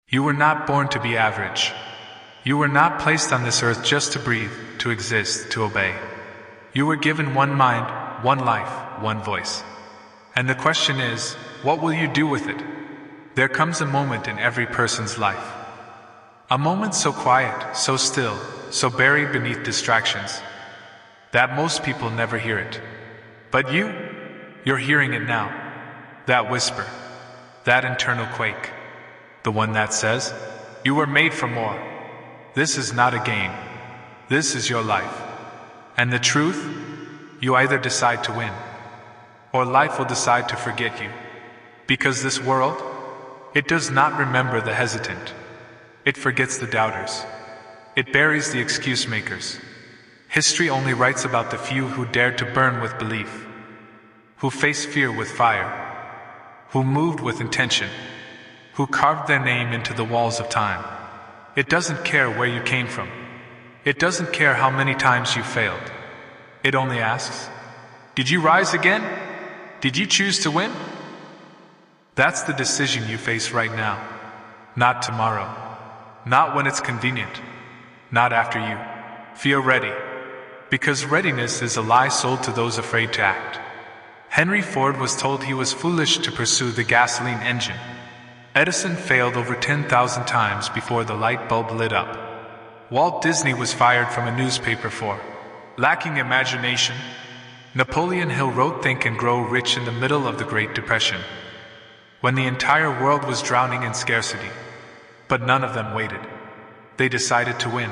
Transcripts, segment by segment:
You were not born to be average. You were not placed on this earth just to breathe, to exist, to obey. You were given one mind, one life, one voice. And the question is, what will you do with it? There comes a moment in every person's life. A moment so quiet, so still, so buried beneath distractions, that most people never hear it. But you're hearing it now. That whisper, that internal quake. The one that says, you were made for more. This is not a game. This is your life. And the truth, you either decide to win, or life will decide to forget you. Because this world, it does not remember the hesitant. It forgets the doubters. It buries the excuse makers. History only writes about the few who dared to burn with belief, who faced fear with fire, who moved with intention, who carved their name into the walls of time. It doesn't care where you came from. It doesn't care how many times you failed. It only asks, did you rise again? Did you choose to win? That's the decision you face right now, not tomorrow, not when it's convenient, not after you feel ready, because readiness is a lie sold to those afraid to act. Henry Ford was told he was foolish to pursue the gasoline engine. Edison failed over 10,000 times before the light bulb lit up. Walt Disney was fired from a newspaper for lacking imagination. Napoleon Hill wrote Think and Grow Rich in the middle of the Great Depression, when the entire world was drowning in scarcity. But none of them waited. They decided to win,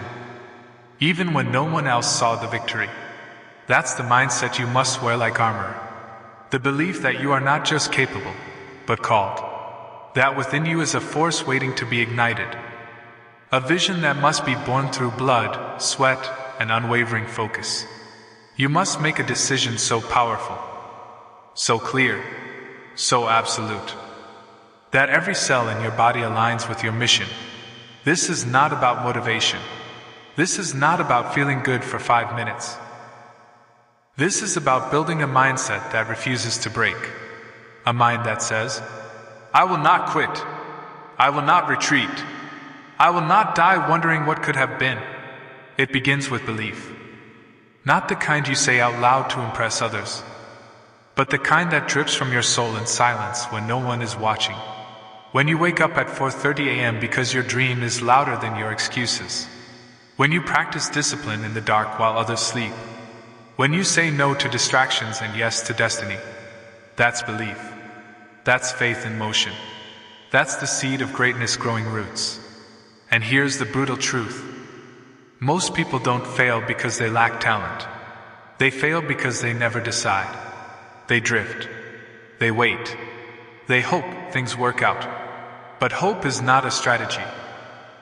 even when no one else saw the victory. That's the mindset you must wear like armor. The belief that you are not just capable, but called. That within you is a force waiting to be ignited. A vision that must be born through blood, sweat, and unwavering focus. You must make a decision so powerful, so clear, so absolute, that every cell in your body aligns with your mission. This is not about motivation. This is not about feeling good for 5 minutes. This is about building a mindset that refuses to break. A mind that says, I will not quit. I will not retreat. I will not die wondering what could have been. It begins with belief. Not the kind you say out loud to impress others, but the kind that drips from your soul in silence when no one is watching. When you wake up at 4:30 a.m. because your dream is louder than your excuses. When you practice discipline in the dark while others sleep. When you say no to distractions and yes to destiny. That's belief. That's faith in motion. That's the seed of greatness growing roots. And here's the brutal truth. Most people don't fail because they lack talent. They fail because they never decide. They drift. They wait. They hope things work out. But hope is not a strategy.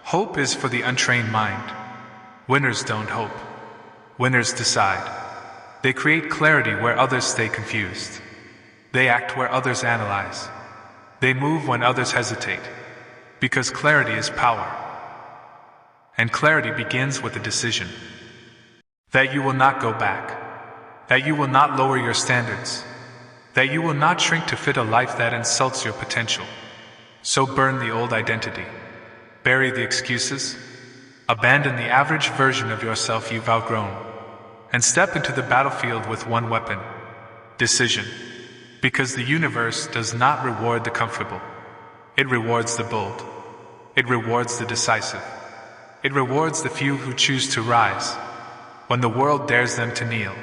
Hope is for the untrained mind. Winners don't hope. Winners decide. They create clarity where others stay confused. They act where others analyze. They move when others hesitate. Because clarity is power. And clarity begins with a decision. That you will not go back. That you will not lower your standards. That you will not shrink to fit a life that insults your potential. So burn the old identity. Bury the excuses. Abandon the average version of yourself you've outgrown. And step into the battlefield with one weapon. Decision. Because the universe does not reward the comfortable. It rewards the bold. It rewards the decisive. It rewards the few who choose to rise when the world dares them to kneel.